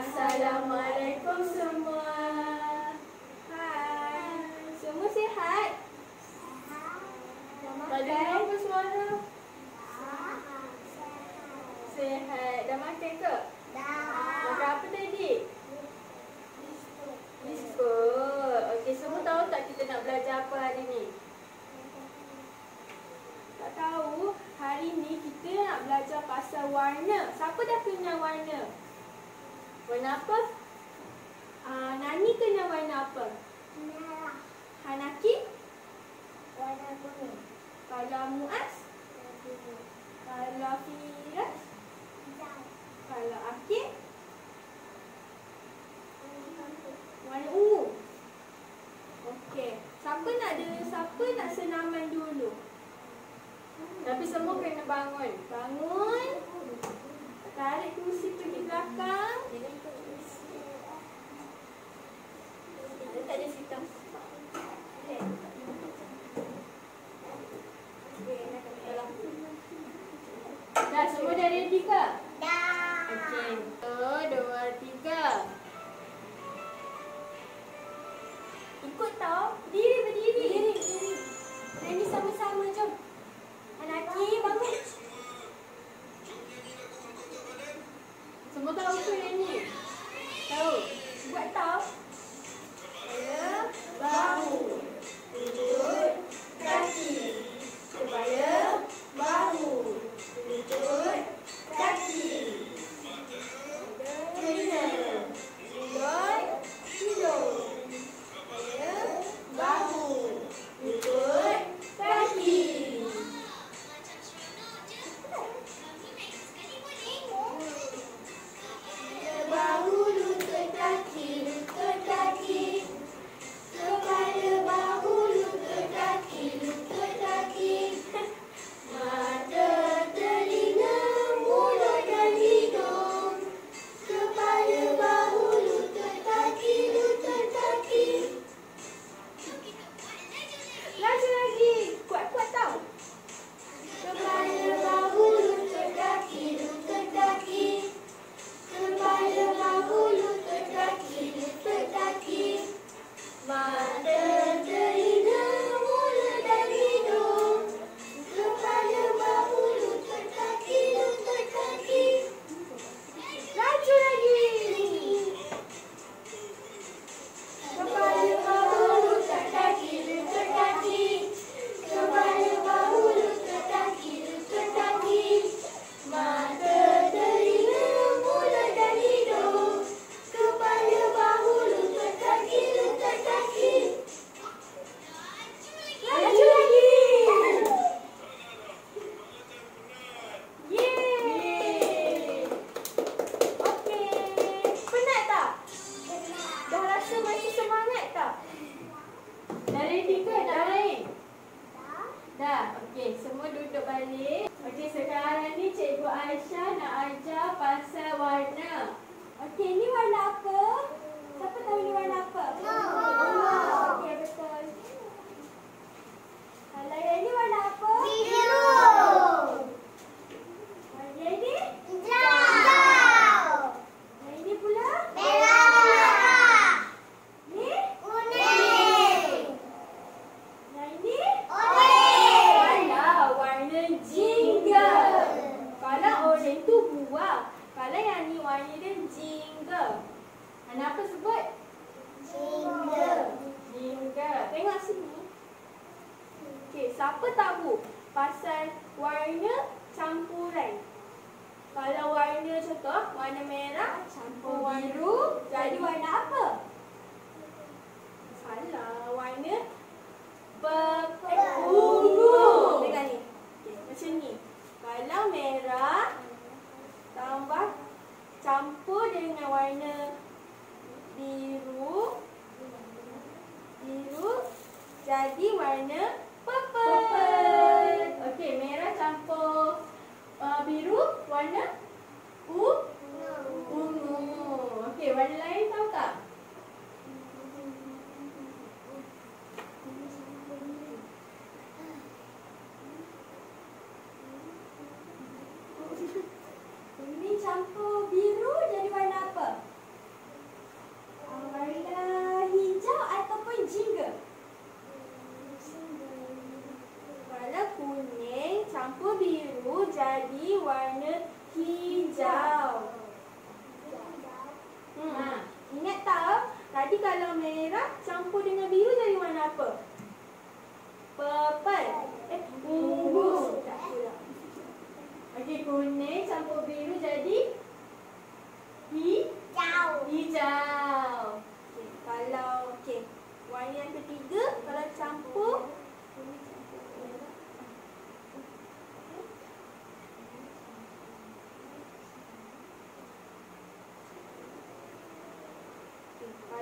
Assalamualaikum semua. Hai. Semua sihat? Tadi apa suara? Sihat. Dah makan ke? Makan apa tadi? Biskut. Okey, semua tahu tak kita nak belajar apa hari ni? Tak tahu. Hari ni kita nak belajar pasal warna. Siapa dah kenal warna? Warna apa? Nani kenal warna apa? Merah. Hanaki? Warna kuning. Kalau Muaz? Biru. Kalau Firas? Hijau. Kalau Akif? Warna biru. Warna ungu. Okey. Siapa nak senaman dulu? Tapi semua kena bangun. Bangun. Tarik kerusi pergi belakang. Tak ada sitam. Dah, semua dah ready ke? Dah. Okey. 1, 2, 3. Ikut tau. Berdiri. Ready sama-sama, jom. Hanaki, bangun. Semua tahu ke ini? Tahu? Buat tau. Kepala, bahu, lutut, kaki. Kepala, bahu, lutut, kaki. Telinga, mulut, hidung. Kepala, bahu, lutut, kaki. Bahu, lutut, kaki, lutut, kaki. Kepala, bahu, lutut, kaki, lutut, kaki. Mata, telinga, mulut dan hidung. Kepala, bahu, lutut, kaki, lutut, kaki. Laju lagi. Kuat-kuat tau. Kepala, bahu, lutut, kaki, lutut, kaki. Kepala, bahu, lutut, kaki, lutut, kaki. Mata, telinga, mulut dan hidung. Kepala, bahu, lutut, kaki, lutut, kaki. Laju lagi. Kepala, bahu, lutut, kaki, lutut, kaki. Kepala, bahu, lutut, kaki, lutut, kaki. Mata, telinga, mulut dan hidung. Kepala, bahu, lutut, kaki, lutut, kaki. Laju lagi. Yeay. Okey. Penat tak? Dah rasa masih semangat tak? Dah ready ke? Dah lain? Dah. Okey, semua duduk balik. Okey, sekarang ni Cikgu Aisyah nak ajar pasal warna. Okey, ni warna apa? Siapa tahu ni warna apa? Ungu. Okey, betul. Kalau yang ni warna apa? Biru. Yang ni? Hijau. Yang ini pula? Merah. Ni? Kuning. Yang ini? Oranye. Warna jingga. Kalau oranye tu buah. Kalau yang ni warna dia jingga. Apa sebut? Jingga. Jingga. Tengok sini. Okey, siapa tahu pasal warna campuran? Kalau warna contoh, warna merah campur biru, jadi warna apa? Salah, warna ungu. Tengok ni. Okey, macam ni. Kalau merah tambah campur dengan warna biru jadi warna purple. Okey, merah campur biru warna ungu. Okey, warna lain tahu tak? Ini campur biru jadi warna apa?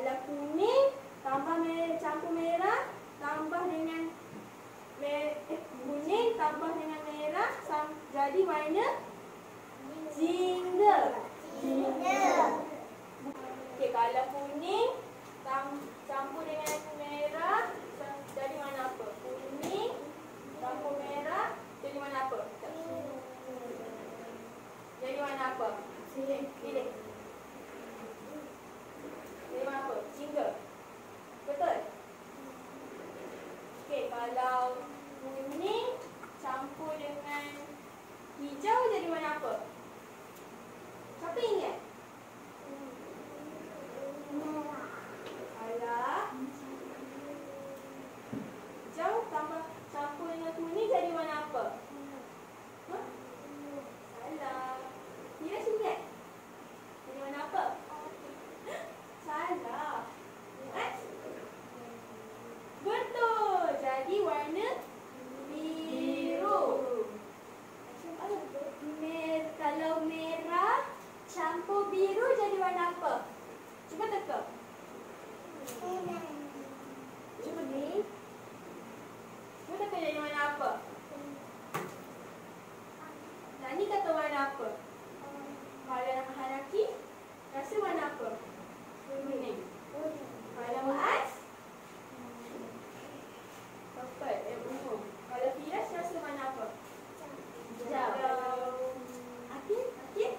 Kalau kuning tambah campur merah tambah dengan kuning tambah dengan merah jadi warna jingga. Okey, kalau kuning campur dengan merah jadi warna apa? Kuning campur merah jadi warna apa? Jadi warna apa? Pilih. Jadi warna apa? Jingga. Betul? Okey, kalau kuning campur dengan hijau jadi warna apa? Siapa ingat? Alah. Hijau tambah campur dengan kuning jadi warna apa? Ha? Salah. Mira ingat? Jadi warna apa? Salah. Ingat? Betul. Jadi warna biru. Kalau merah campur biru jadi warna apa? Cuba teka. Cuba ni. Cuba teka jadi warna apa? Nani kata warna apa? Kalau Hanaki rasa warna apa? Kuning. Kalau Maaz? Purple. Ungu. Kalau Firas rasa warna apa? Hijau. Akil? Akil?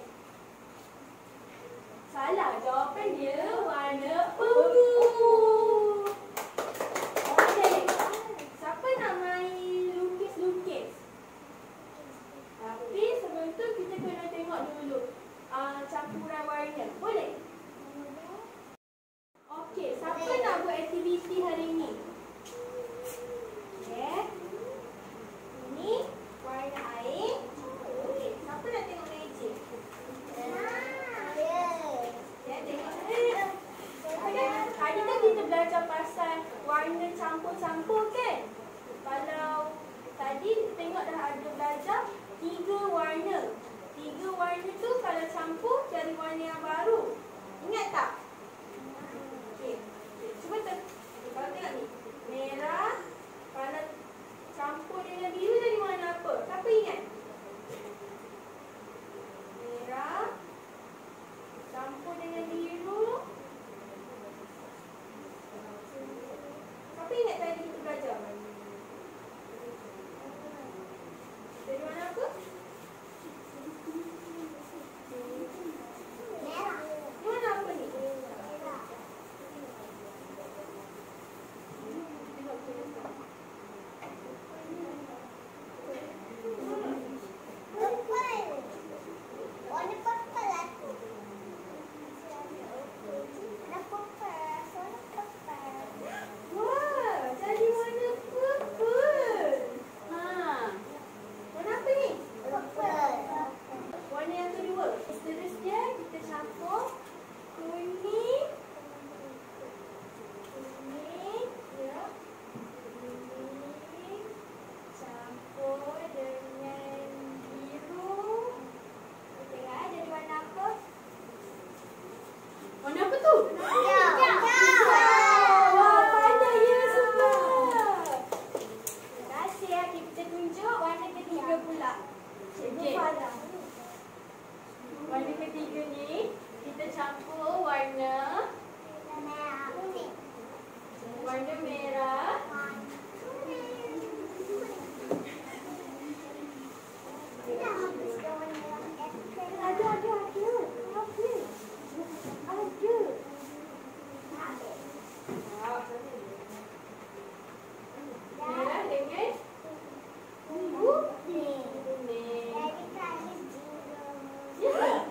Salah. Jawapan dia warna ungu. Okey. Siapa nak main lukis-lukis? Tapi sebelum tu kita kena tengok dulu campuran warna. Boleh? Okey. Siapa nak buat aktiviti hari ni? Okay. Ini warna air. Okey. Siapa nak tengok magic? Ya, tengok. Tadi kan kita belajar pasal warna campur-campur kan? Kalau tadi tengok dah ada belajar 3 warna. 3 warna tu kalau campur jadi warna yang baru. Ingat tak? Okey. Cuba kalau tengok ni. Merah kalau campur dengan biru jadi warna apa? Siapa ingat? Merah campur dengan biru. Siapa ingat tadi kita belajar? Jadi warna apa? Merah. Warna apa ni? Purple. Warna purple aku. Warna purple. Warna purple. Wah, jadi warna purple. Ha. Warna apa ni? Purple. Warna yang kedua. Seterusnya kita campur kuning. Kuning, ya. Kuning campur dengan biru. Tengok jadi warna apa? Warna apa tu? Hijau. Wah, pandai ya semua. Terima kasih ya. Kita tunjuk warna ketiga pula. Cikgu Farah. Warna ketiga ni kita campur warna Merah. Kuning. warna merah. Dah habis dah warna apple. Ada. Ada. Merah dengan Kuning. kuning. Jadi kali jingle. Ya.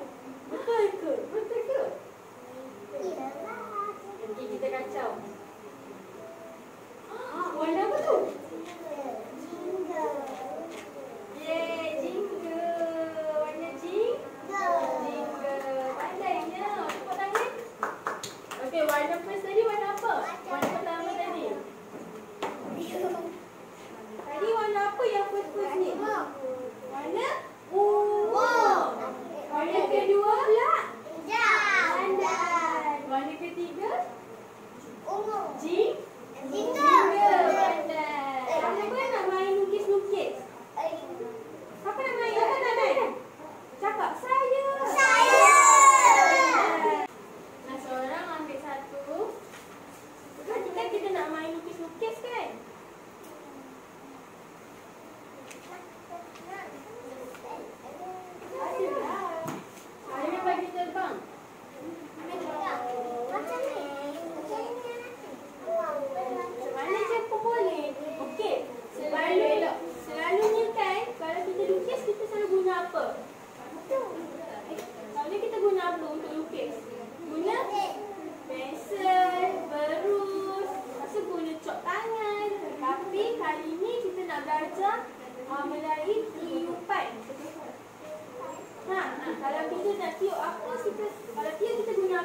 Betul ke? Iyalah. Nanti kita kacau. Warna apa tu? Jingle. Yeay, jingga. Warna jingga. Pandainya. Tepuk tangan. Okey, warna first tadi warna apa? Warna pertama tadi. Tadi warna apa yang first ni? Warna ungu. Warna kedua pula Hijau. pandai. Warna ketiga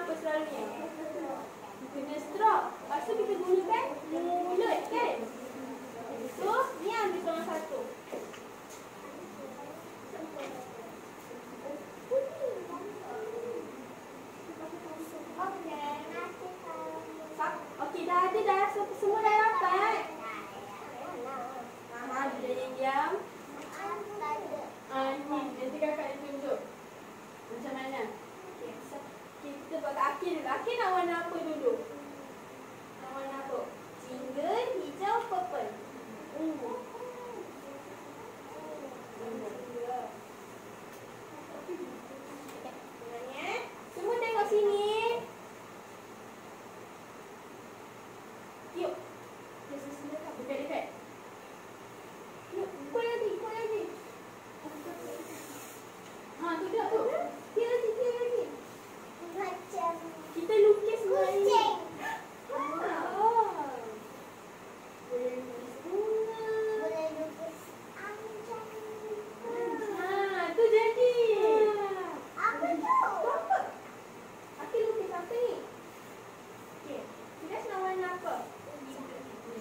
apa selalunya? Guna straw. Lepas tu kita gunakan mulut kan? So, ni ambil salah satu. Okey, dah ada dah. Semua dah dapat. Ada yang diam. Ni, nanti kakak dia tunjuk. Macam mana? Okay, kita buat kat Akhil dulu. Akhil nak warna apa dulu? Nak warna apa? Jingga, hijau, purple. Ungu. Semua tengok sini. Yuk. Dekat-dekat. Yuk, ikut lagi. Ha, tu dah tu. Dia lagi. Macam Kita lukis kucing. Boleh lukis bunga. Boleh lukis anjing. Tu jadi. Apa tu? Apa? Aku lukis apa ni? Okey. Firas nak warna apa?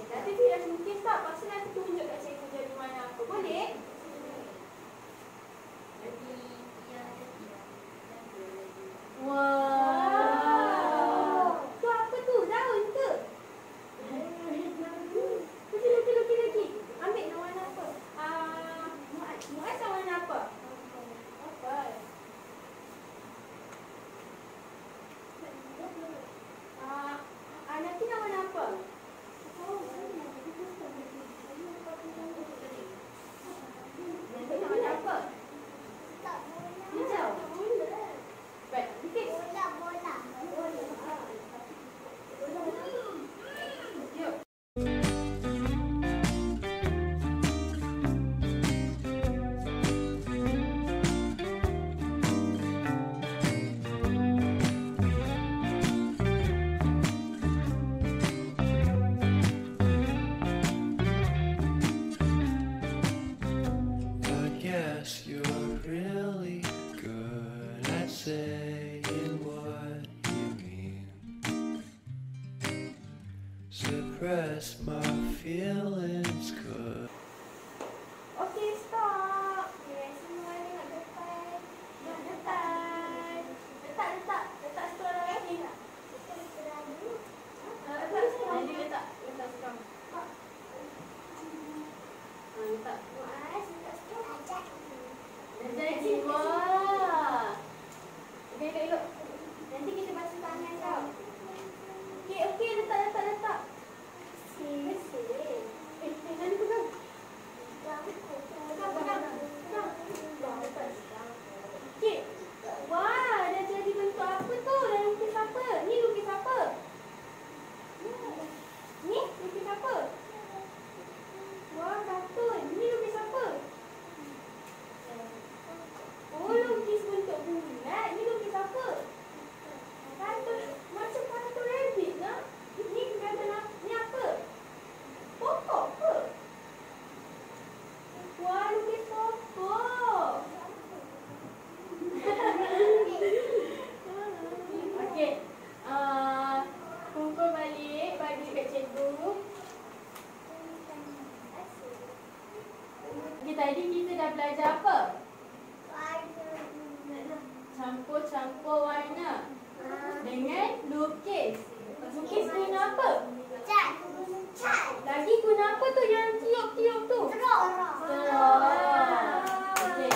Nanti Firas lukis tak? Lepas tu nanti tunjuk kat cikgu jadi warna apa. Boleh? Wow. Tu apa tu? Daun ke? Lukis. Ambil nak warna apa? Muaz nak warna apa? Apa? Nanti nak warna apa? Nanti nak warna apa? Tak boleh. Hijau. Baik, lukis. Bola. Yuk. I guess you're really good at saying what you mean. Suppress my feelings good. Okey, stop. Okay, semua tengok depan. Tengok depan. Letak straw lagi. Letak straw. Nanti letak straw. Letak. Dah jadi. Wah. Okey, elok. Nanti kita basuh tangan tau. Okey, letak. Nanti pegang. Okey. Wah, dah jadi bentuk apa tu? Dah lukis apa? Ni lukis apa? Ni lukis apa? Wah, kartun. Ni lukis apa? Oh, lukis bentuk bulat. Ni lukis apa? Kartun. Macam kartun rabbit lah. Ni apa? Pokok ke? Wah, lukis pokok. Okey. Kumpul balik. Bagi dekat cikgu. Okay, tadi kita dah belajar apa? Campur-campur warna. Dengan lukis. Lukis guna apa? Cat. Lagi guna apa tu yang tiup-tiup tu? Straw. Okey.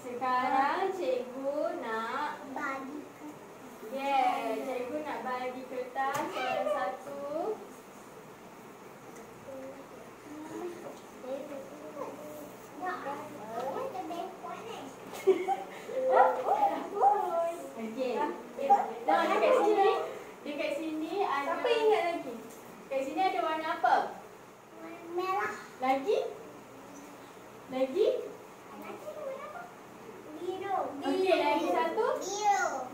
Sekarang cikgu nak cikgu nak bagi kertas salah satu. Okey. Nah, dekat sini ada. Siapa ingat lagi? Dekat sini ada warna apa? Merah. Lagi? Biru. Okey, lagi satu.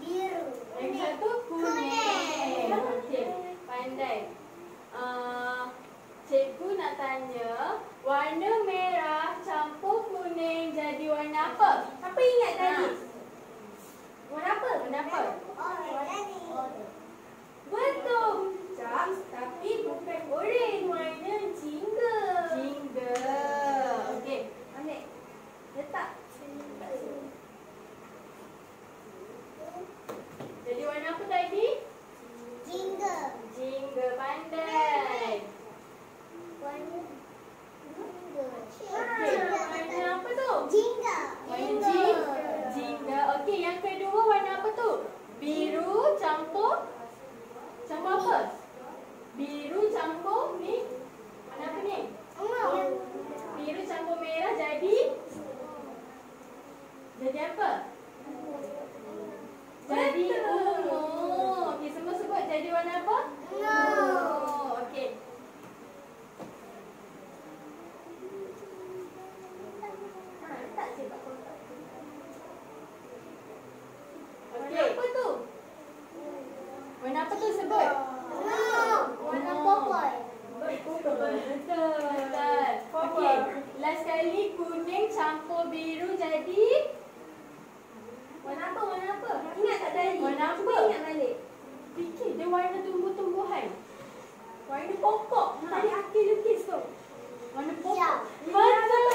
Biru. Lagi satu kuning. Okey, pandai. Cikgu nak tanya, warna merah campur kuning jadi warna apa? Siapa ingat tadi? Warna apa? Oranye. apa? Biru campur ni. Warna apa ni? Biru campur merah jadi apa? Jadi ungu. Okey, semua sebut jadi warna apa? Ungu. Okey. Tak sebab kotak. Okey. Apa tu? Warna apa tu sebut? Warna purple. Betul. Okey. Last kali kuning campur biru jadi warna apa? Warna apa? Ingat tak tadi? Warna apa? Ingat balik. Fikir dia warna tumbuh-tumbuhan. Warna pokok. Tadi Akil lukis tu. Warna pokok. Ya. Betul.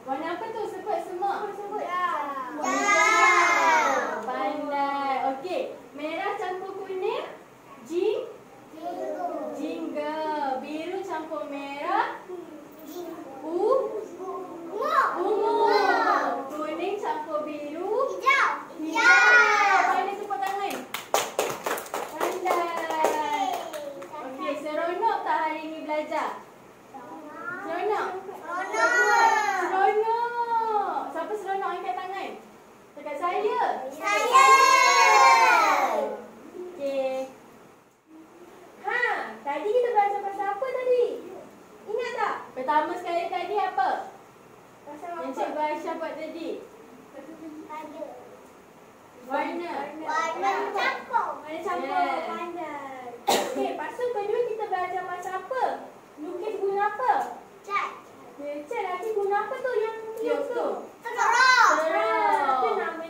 Warna apa tu? Sebut semua. Sebut. Pandai. Okey. Merah campur kuning. Jingga. Biru campur merah. Ungu. Kuning campur biru. Hijau. Pandai tepuk tangan. Pandai. Okey. Seronok tak hari ni belajar? Seronok? Seronok. Siapa seronok angkat tangan? Dekat saya. Okey. Tadi kita belajar pasal apa tadi? Ingat tak? Pertama sekali tadi apa? Pasal Yang Cikgu Aisyah buat tadi. Warna. Warna campur. Warna campur. Yeah. Pandai. Okey, lepas tu kedua kita belajar pasal apa? Lukis guna apa? Cat. Cat lagi guna apa tu yang tiup tu? Terang. Terang. Itu nama